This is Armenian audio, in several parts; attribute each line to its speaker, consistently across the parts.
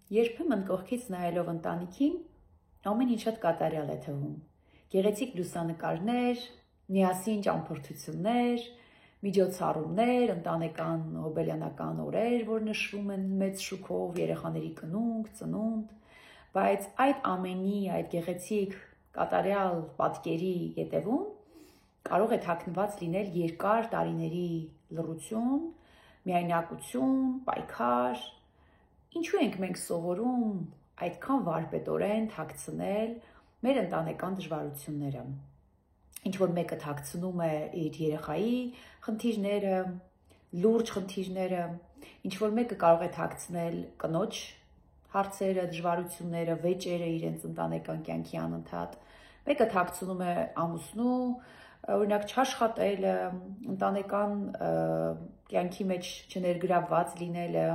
Speaker 1: Երբեմն կողքից նայելով ընտանիքին, ամեն ինչ շատ կատարյալ է թվում։ Գեղեցիկ լուսանկարներ, միասին ճամփորդություններ, միջոցառումներ, ընտանեկան հոբելյանական օրեր, որ նշվում են մեծ շուքով, երեխաների կնունք, ծնունդ, բայց այդ ամենի, այդ գեղեցիկ կատարյալ պատկերի ետևում կարող է թաքնված լինել երկար տարիների լռություն, միայնակություն, պայքար։ Ինչու ենք մենք սովորում այդքան վարպետորեն թաքցնել մեր ընտանեկան դժվարությունները։ Ինչ-որ մեկը թաքցնում է իր երեխայի խնդիրները, լուրջ խնդիրները, ինչ-որ մեկը կարող է թաքցնել կնոջ հարցերը, դժվարությունները, վեճերը իրենց ընտանեկան կյանքի անընդհատ, մեկը թաքցնում է ամուսնու, օրինակ չաշխատելը, ընտանեկան կյանքի մեջ չներգրավված լինելը,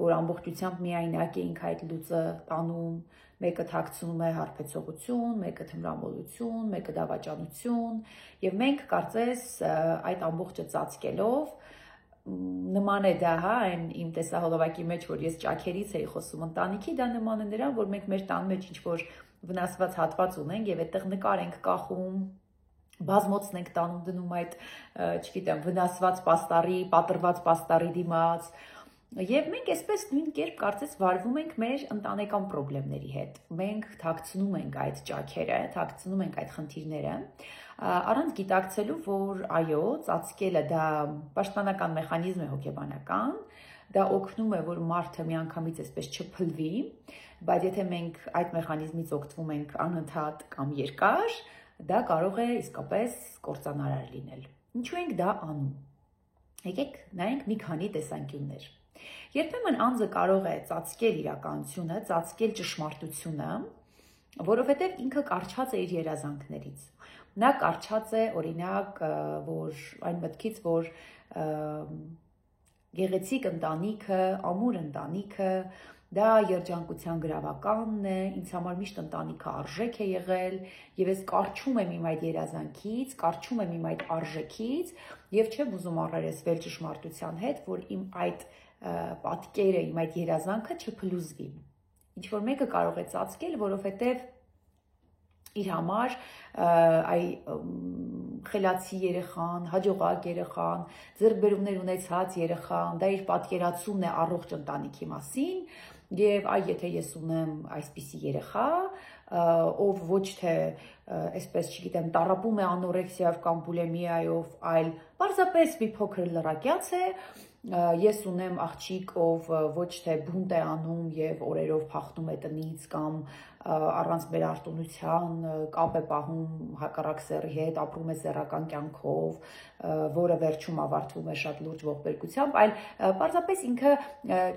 Speaker 1: որ ամբողջությամբ միայնակ է ինքը այդ լուծը տանում, մեկը թաքցնում է հարբեցողություն, մեկը թմրամոլություն, մեկը դավաճանություն, եւ մենք կարծես այդ ամբողջը ծածկելով նման է դա, այն իմ տեսահոլովակի մեջ, որ ես ճաքերից էի խոսում ընտանիքի, դա նման է նրան, որ մենք մեր տան մեջ ինչ-որ վնասված հատված ունենք եւ այդտեղ նկար ենք կախում, բազմոցն ենք տանում դնում այդ, չգիտեմ, վնասված պաստառի, պատրված պաստառի դիմաց, եւ մենք այսպես նույն կերպ կարծես վարվում ենք մեր ընտանեկան խնդիրների հետ։ Մենք թաքցնում ենք այդ ճաքերը, թաքցնում ենք այդ խնդիրները, առանց գիտակցելու, որ այո, ծածկելը դա պաշտպանական մեխանիզմ է հոգեբանական, դա օգնում է, որ մարդը միանգամից այսպես չփլվի, բայց եթե մենք այդ մեխանիզմից օգտվում ենք անընդհատ կամ երկար, դա կարող է իսկապես կործանարար լինել։ Ինչու ենք դա անում։ Եկեք նայենք մի քանի տեսանկյուններ։ Երբեմն անձը կարող է ծածկել իրականությունը, ծածկել ճշմարտությունը, որովհետև ինքը կառչած է իր երազանքներից։ Նա կառչած է, օրինակ, որ այն մտքից, որ գեղեցիկ ընտանիքը, ամուր ընտանիքը, դա երջանկության գրավականն է, ինձ համար միշտ ընտանիքը արժեք է եղել, եւ ես կառչում եմ իմ այդ երազանքից, կառչում եմ իմ այդ արժեքից, եւ չեմ ուզում առերեսվել ճշմարտության հետ, որ իմ այդ պատկերը, իմ այդ երազանքը չփլուզվի։ Ինչ որ մեկը կարող է ծածկել, որովհետև իր համար այ խելացի երեխան, հաջողակ երեխան, ձեռքբերումներ ունեցած երեխան, դա իր պատկերացումն է առողջ ընտանիքի մասին, եւ այ եթե ես ունեմ այսպիսի երեխա, ով ոչ թե այսպես, չգիտեմ, տառապում է անորեքսիայով կամ բուլիմիայով, այլ պարզապես մի փոքր լրակյաց է, ես ունեմ աղջիկ, ով ոչ թե բունտ է անում եւ օրերով փախնում է տնից կամ առանց մեր արտոնության կապ է պահում հակառակ սեռի հետ, ապրում է սեռական կյանքով, որը վերջում ավարտվում է շատ լուրջ ողբերգությամբ, այլ պարզապես ինքը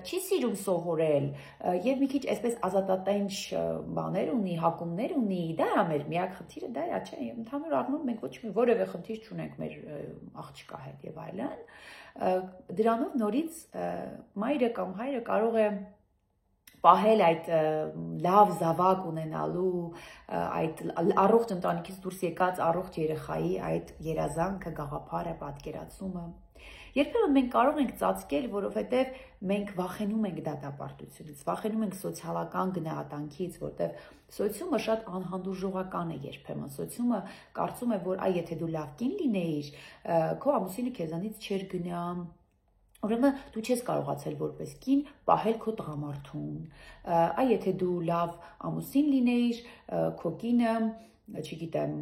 Speaker 1: չի սիրում սովորել եւ մի քիչ այսպես ազատատենչ բաներ ունի, հակումներ ունի, դա է մեր միակ խնդիրը, դա է, չէ, ընդհանուր առմամբ մենք ոչ մի որևէ խնդիր չունենք մեր աղջկա հետ եւ այլն, դրանով նորից մայրը կամ հայրը կարող է պահել այդ լավ զավակ ունենալու, այդ առողջ ընտանիքից դուրս եկած առողջ երեխայի այդ երազանքը, գաղափարը, պատկերացումը։ Երբեմն մենք կարող ենք ծածկել, որովհետև մենք վախենում ենք դատապարտությունից, վախենում ենք սոցիալական գնահատանքից, որտեղ սոցիումը շատ անհանդուրժողական է երբեմն։ Սոցիումը կարծում է, որ այ եթե դու լավ կին լինեիր, քո ամուսինը քեզանից չէր գնա, ուրեմն դու չես կարողացել որպես կին պահել քո տղամարդուն, այ եթե դու լավ ամուսին լինեիր, քո կինը, չգիտեմ,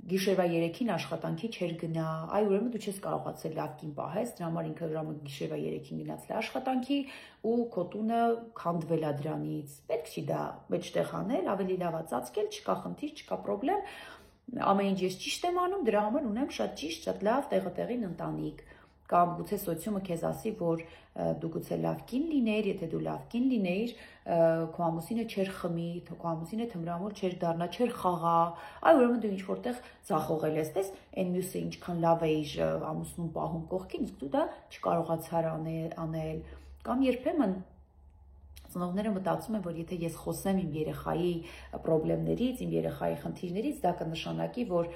Speaker 1: գիշերվա 3-ին աշխատանքի չէր գնա, այ ուրեմն դու չես կարողացել լավ կին պահես, դրա համար ինքը ուրեմն գիշերվա 3-ին գնաց աշխատանքի ու քո տունը քանդվել է դրանից։ Պետք չի դա մեջտեղ անել, ավելի լավ է ծածկել, չկա խնդիր, չկա պրոբլեմ, ամեն ինչ ես ճիշտ եմ անում, դրա համար ունեմ շատ ճիշտ, շատ լավ տեղին ընտանիք։ Կամ գուցե սոցիումը քեզ ասի, որ դու գուցե լավ կին լինեիր, եթե դու լավ կին լինեիր, քո ամուսինը չէր խմի, քո ամուսինը թմրամոլ չէր դառնա, չէր խաղա, այ ուրեմն դու ինչ-որտեղ ձախողել ես, տես, այն մյուսը ինչքան լավ էիր ամուսնուն պահում կողքին, իսկ դու դա չկարողացար անել, կամ երբեմն Ծնողները մտածում են, որ եթե ես խոսեմ իմ երեխայի խնդիրներից, իմ երեխայի խնդիրներից, դա կնշանակի, որ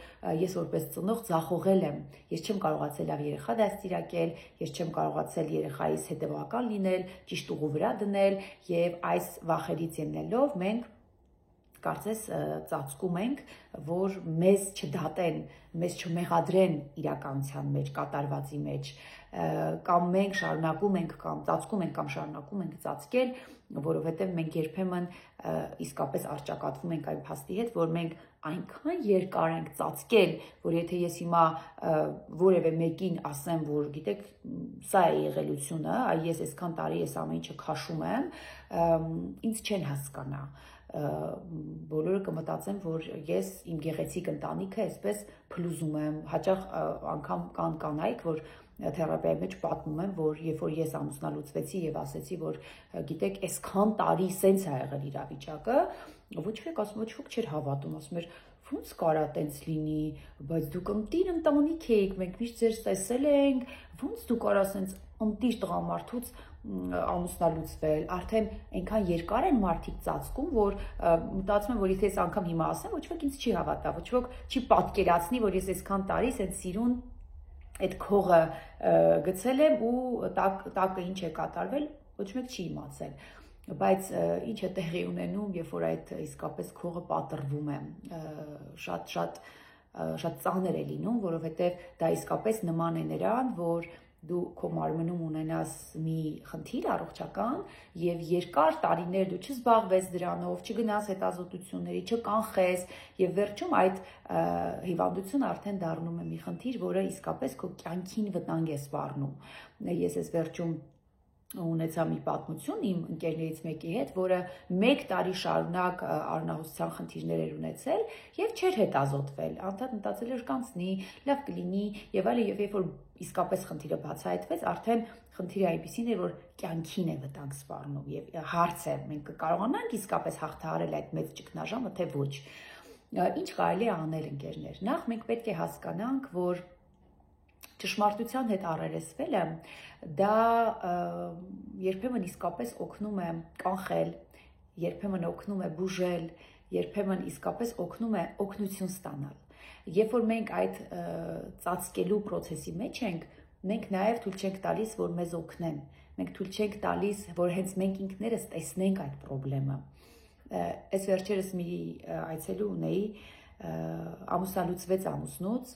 Speaker 1: ես որպես ծնող ձախողել եմ, ես չեմ կարողացել լավ երեխա դաստիարակել, ես չեմ կարողացել երեխայիս հետևական լինել, ճիշտ ուղու վրա դնել, եւ այս վախերից ելնելով մենք կարծես ծածկում ենք, որ մեզ չդատեն, մեզ չմեղադրեն իրականության մեջ, կատարվածի մեջ, կամ մենք շարունակում ենք կամ ծածկում ենք կամ շարունակում ենք ծածկել, որովհետև մենք երբեմն իսկապես առճակատվում ենք այն փաստի հետ, որ մենք այնքան երկար ենք ծածկել, որ եթե ես հիմա որևէ մեկին ասեմ, որ գիտեք, սա է եղելությունը, ես այսքան տարի այս ամեն ինչը քաշում եմ, ինձ չեն հասկանա։ Բոլորը կմտածեն, որ ես իմ գեղեցիկ ընտանիքը այսպես փլուզում եմ, հաճախ անգամ կան կանայք, որ թերապիայի մեջ պատմում եմ, որ երբ որ ես ամուսնալուծվեցի եւ ասեցի, որ գիտեք, այսքան տարի սենց է եղել իրավիճակը, ոչ ոք ասում, ոչ ոք չէր հավատում, ասում էր, ո՞նց կարա տենց լինի, բայց դուք ընտիր ընտանիք եք, մենք միշտ ձեզ տեսել ենք, ո՞նց դու կարա սենց ընտիր տղամարդուց ամուսնալուծվել, արդեն այնքան երկար են մարդիկ ծածկում, որ մտածում եմ, որ եթե ես անգամ հիմա ասեմ, ոչ ոք ինձ չի հավատա, ոչ ոք չի պատկերացնի, որ ես այսքան տարի սենց սիրուն այդ քողը գցել եմ ու տակը ինչ է կատարվել, ոչ մեկ չի իմացել, բայց ինչ է տեղի ունենում, երբ որ այդ իսկապես քողը պատռվում է, շատ ծանր է լինում, որովհետև դա իսկապես նման է նրան, որ դու քո մարմնում ունենաս մի խնդիր առողջական եւ երկար տարիներ դու չզբաղվես դրանով, չգնաս հետազոտությունների, չկանխես եւ վերջում այդ հիվանդությունը արդեն դառնում է մի խնդիր, որը իսկապես քո կյանքին վտանգ է սպառնում։ Ես ես վերջում ունեցա մի պատմություն իմ ընկերներից մեկի հետ, որը 1 տարի շարունակ արնահոսության խնդիրներ էր ունեցել եւ չէր հետազոտվել, անդադ մտածել էր կանցնի, լավ կլինի եւ այլն, եւ երբ որ իսկապես խնդիրը բացահայտվեց, արդեն խնդիրը այնպեսին էր, որ կյանքին է վտանգ սպառնում եւ հարց է, մենք կկարողանանք իսկապես հաղթահարել այդ մեծ ճգնաժամը, թե ոչ։ Ինչ կարելի է անել, ընկերներ։ Նախ մենք պետք է հասկանանք, որ ճշմարտության հետ առերեսվելը դա երբեմն իսկապես օգնում է կանխել, երբեմն օգնում է բուժել, երբեմն իսկապես օգնում է օգնություն ստանալ։ Երբ որ մենք այդ ծածկելու process-ի մեջ ենք, մենք նաև թույլ չենք տալիս, որ մեզ օգնեն։ Մենք թույլ չենք տալիս, որ հենց մենք ինքներս տեսնենք այդ խնդրեմը։ Այս վերջերս մի այցելու ունեի, ամուսնալուծվեց ամուսնուց,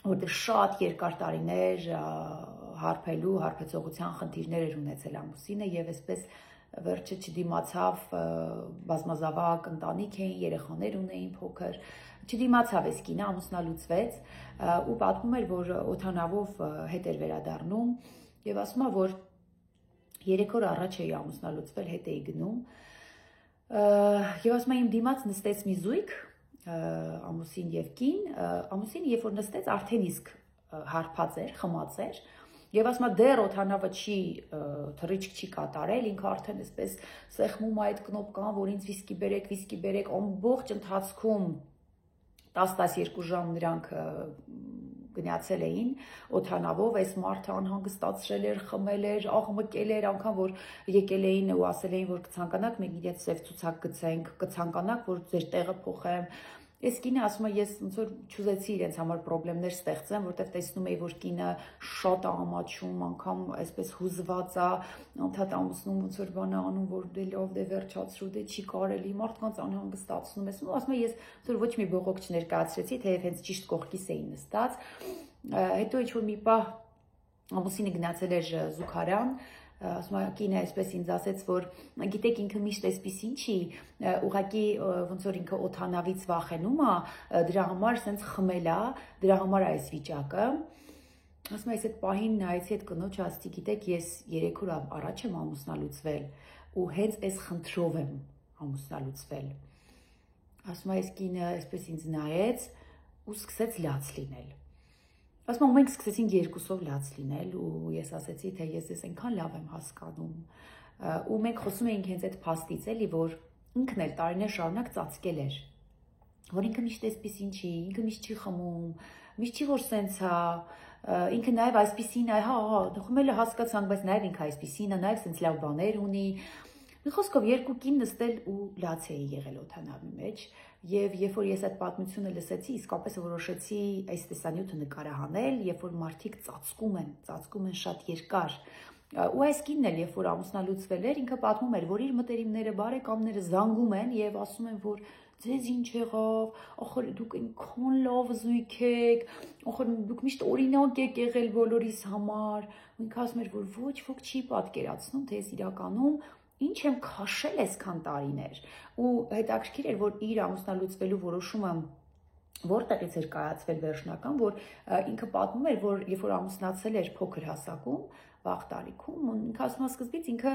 Speaker 1: որտեղ շատ երկար տարիներ հարբեցողության խնդիրներ էր ունեցել ամուսինը եւ այսպես վերջը չդիմացավ, բազմազավակ ընտանիք էին, երեխաներ ունեին փոքր, չդիմացավ այս կինը, ամուսնալուծվեց ու պատմում էր, որ օդանավով հետ էր վերադառնում եւ ասում է, որ 3 օր առաջ էի ամուսնալուծվել, հետ էի գնում եւ ասում է, իմ դիմաց նստեց մի զույգ ամուսին եւ կին, ամուսինը երբ որ նստեց արդեն իսկ հարբած էր, խմած էր եւ ասում է դեռ օդանավը չի թռիչք չի կատարել, ինքը արդեն այսպես սեղմում է այդ կնոպկան, որ ինձ վիսկի բերեք, ամբողջ ընթացքում 10-12 ժամ նրանք գնացել էին օդանավով, այս մարդը անհանգստացրել էր, խմել էր, աղմկել էր, անգամ որ եկել էին ու ասել էին, որ կցանկանաք մենք իրենց սև ցուցակ գցենք, կցանկանաք, որ ձեր տեղը փոխեմ։ Այս կինը ասում է, ես ոնց որ չուզեցի իրենց համար խնդիրներ ստեղծեմ, որտեղ տեսնում էի, որ կինը շատ է ամաչում, անգամ այսպես հուզված է, անդադ ամուսնում ոնց որ բան է անում, որ դե լավ դե վերջացրու, դե չի կարելի, մարդկանց անհանգստացնում ես։ Ու ասում է, ես ոնց որ ոչ մի բողոք չներկայացրեցի, թեև հենց ճիշտ կողքիս էի նստած։ Հետո ինչ որ մի պահ ամուսինը գնացել էր զուգարան, ասում է կինը այսպես ինձ ասեց, որ գիտեք ինքը միշտ այսպեսին չի, ուղղակի ոնց որ ինքը օդանավից վախենում է, դրա համար սենց խմել է, դրա համար է այս վիճակը։ Ասում է, այս այդ պահին նայեցի այդ կնոջը, ասեցի, գիտեք, ես 3 օր առաջ եմ ամուսնալուծվել ու հենց այս խնդրով եմ ամուսնալուծվել։ Ասում է, այս կինը այսպես ինձ նայեց ու սկսեց լաց լինել։ Ասում եմ, մենք սկսեցինք երկուսով լաց լինել ու ես ասեցի, թե ես այնքան լավ եմ հասկանում ու մենք խոսում էինք հենց այդ փաստից էլի, որ ինքն էլ տարիներ շարունակ ծածկել էր, որ ինքը միշտ այսպեսին չի, ինքը միշտ չի խմում, միշտ չի որ սենց է, ինքը նաև այսպեսին է, հա, խմելը հասկացանք, բայց նաև ինքը այսպեսին է, նաև սենց լավ բաներ ունի։ Մի խոսքով երկու կին նստել ու լաց էի եղել օդանավի մեջ, եւ երբ որ ես այդ պատմությունը լսեցի, իսկապես որոշեցի այս տեսանյութը նկարահանել, երբ որ մարդիկ ծածկում են շատ երկար։ Ու այս կինն էլ, երբ որ ամուսնալուծվել էր, ինքը պատմում էր, որ իր մտերիմները, բարեկամները զանգում են եւ ասում են, որ ձեզ ինչ եղավ, ախր դուք այնքան լավ զույգ եք, ախր դուք միշտ օրինակ եք եղել բոլորիս համար։ Ու ինքը ասում էր, որ ոչ ոք չի պատկերացնում, թե ես իրականում ինչ եմ քաշել այսքան տարիներ։ Ու հետաքրքիր էր, որ իր ամուսնալուծվելու որոշումը որտեղից էր կայացվել վերջնական, որ ինքը պատմում էր, որ երբ որ ամուսնացել էր փոքր հասակում, վաղ տարիքում, ինքը ասում է սկզբից ինքը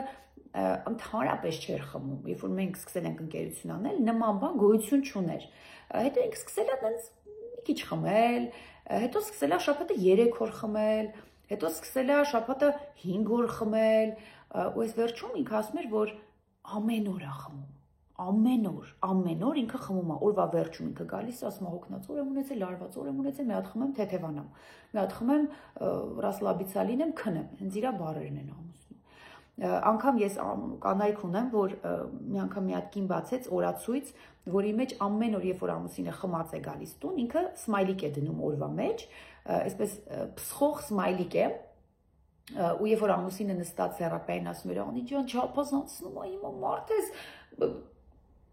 Speaker 1: ընդհանրապես չէր խմում, երբ որ մենք սկսել ենք ընկերություն անել, նման բան գոյություն չուներ։ Հետո ինքը սկսել է տենց մի քիչ խմել, հետո սկսել է շաբաթը 3 օր խմել, հետո սկսել է շաբաթը 5 օր խմել, ու այս վերջում ինքը ասում էր, որ ամեն օր է խմում։ Ամեն օր ինքը խմում է, օրվա վերջում ինքը գալիս է, ասում է հոգնած օր եմ ունեցել, լարված օր եմ ունեցել, մի հատ խմեմ թեթևանամ, մի հատ խմեմ ռասլաբիցա լինեմ, քնեմ, հենց իրա բառերն են ամուսնում։ Անգամ ես կանայք ունեմ, որ մի անգամ մի հատ կին բացեց օրացույց, որի մեջ ամեն օր, երբ որ ամուսինը խմած է գալիս տուն, ինքը սմայլիկ է դնում օրվա մեջ, այսպես փսխող սմայլիկ է, ու երբ որ ամուսինը նստած հեռապային ասում էր, «Անի ջան, չափազանցնում ա հիմա մարդ ես,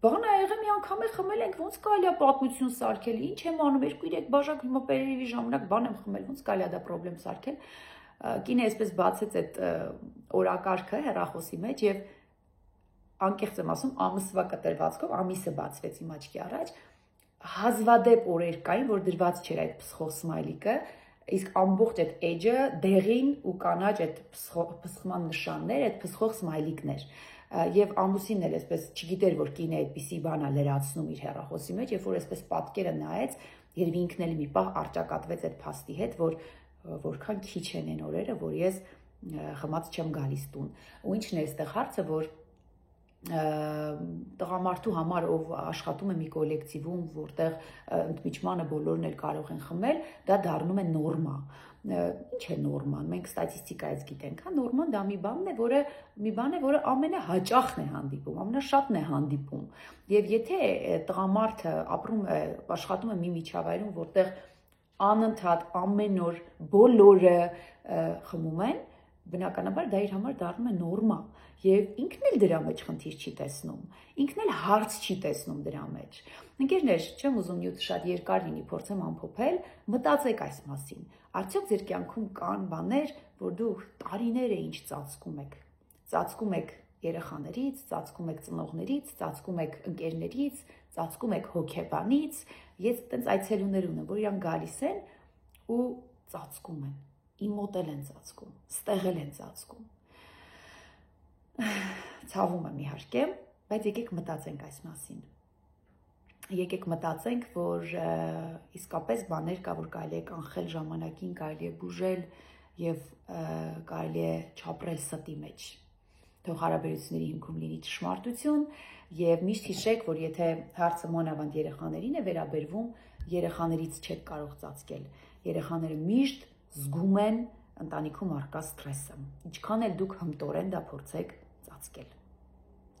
Speaker 1: բան ա եղել, մի անգամ է խմել ենք, ոնց կարելի է պատմություն սարքել, ինչ եմ անում, 2-3 բաժակ հիմա պերերիվի ժամանակ բան եմ խմել, ոնց կարելի է դա պրոբլեմ սարքել»։ Կինը այսպես բացեց այդ օրակարգը հեռախոսի մեջ եւ անկեղծ եմ ասում, ամսվա կտրվածքով ամիսը բացվեց իմ աչքի առաջ, հազվադեպ օրեր կային, որ դրված չէր այդ փսխող սմայլիկը, իսկ ամբողջ այդ էջը դեղին ու կանաչ այդ փսխման նշաններ, այդ փսխող սմայլիկներ։ Եվ ամուսինն էլ այսպես չգիտեր, որ կինը այդպիսի բան է լրացնում իր հեռախոսի մեջ, երբ որ այսպես պատկերը նայեց, երբ ինքն էլ մի պահ արճակատվեց այդ փաստի հետ, որ որքան քիչ են այն օրերը, որ ես խմած չեմ գալիս տուն։ Ու ինչն է այստեղ հարցը, որ տղամարդու համար, ով աշխատում է մի կոլեկտիվում, որտեղ ընդմիջմանը բոլորն էլ կարող են խմել, դա դառնում է նորմա։ Ինչ է նորման։ Մենք ստատիստիկայից գիտենք, հա, նորման դա մի բան է, որը ամենահաճախն է հանդիպում, ամենաշատն է հանդիպում։ Եվ եթե տղամարդը աշխատում է մի միջավայրում, որտեղ անընդհատ ամեն օր բոլորը խմում են, բնականաբար դա իր համար դառնում է նորմա եւ ինքն էլ դրա մեջ խնդիր չի տեսնում, ինքն էլ հարց չի տեսնում դրա մեջ։ Ընկերներ, չեմ ուզում նյութը շատ երկար լինի, փորձեմ ամփոփել, մտածեք այս մասին։ Արդյոք ձեր կյանքում կան բաներ, որ դուք տարիներ է ինչ ծածկում եք։ Ծածկում եք երեխաներից, ծածկում եք ծնողներից, ծածկում եք ընկերներից, ծածկում եք հոգեբանից։ Ես այտենց այցելուներ ունեմ, որ իրանք գալիս են ու ծածկում են, իմ մոտ են ծածկում, ստեղել են ծածկում։ Ցավում եմ իհարկե, բայց եկեք մտածենք այս մասին։ Եկեք մտածենք, որ իսկապես բաներ կա, որ կարելի է կանխել ժամանակին, կարելի է բուժել եւ կարելի է չապրել ստի մեջ։ Թող հարաբերությունների հիմքում լինի ճշմարտություն եւ միշտ հիշեք, որ եթե հարցը մանավանդ երեխաներին է վերաբերվում, երեխաներից չեք կարող ծածկել։ Երեխաները միշտ զգում են ընտանիքում առկա սթրեսը։ Ինչքան էլ դուք հմտորեն դա փորձեք ծածկել։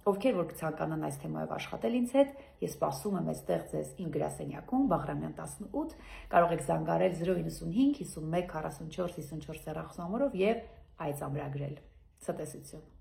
Speaker 1: Ովքեր որ կցանկանան այս թեմայով աշխատել ինձ հետ, ես սպասում եմ այստեղ ձեզ իմ գրասենյակում Բաղրամյան 18, կարող եք զանգարել 095 51 44 54 հեռախոսնամբորով եւ այց ամրագրել։ Ցտեսություն։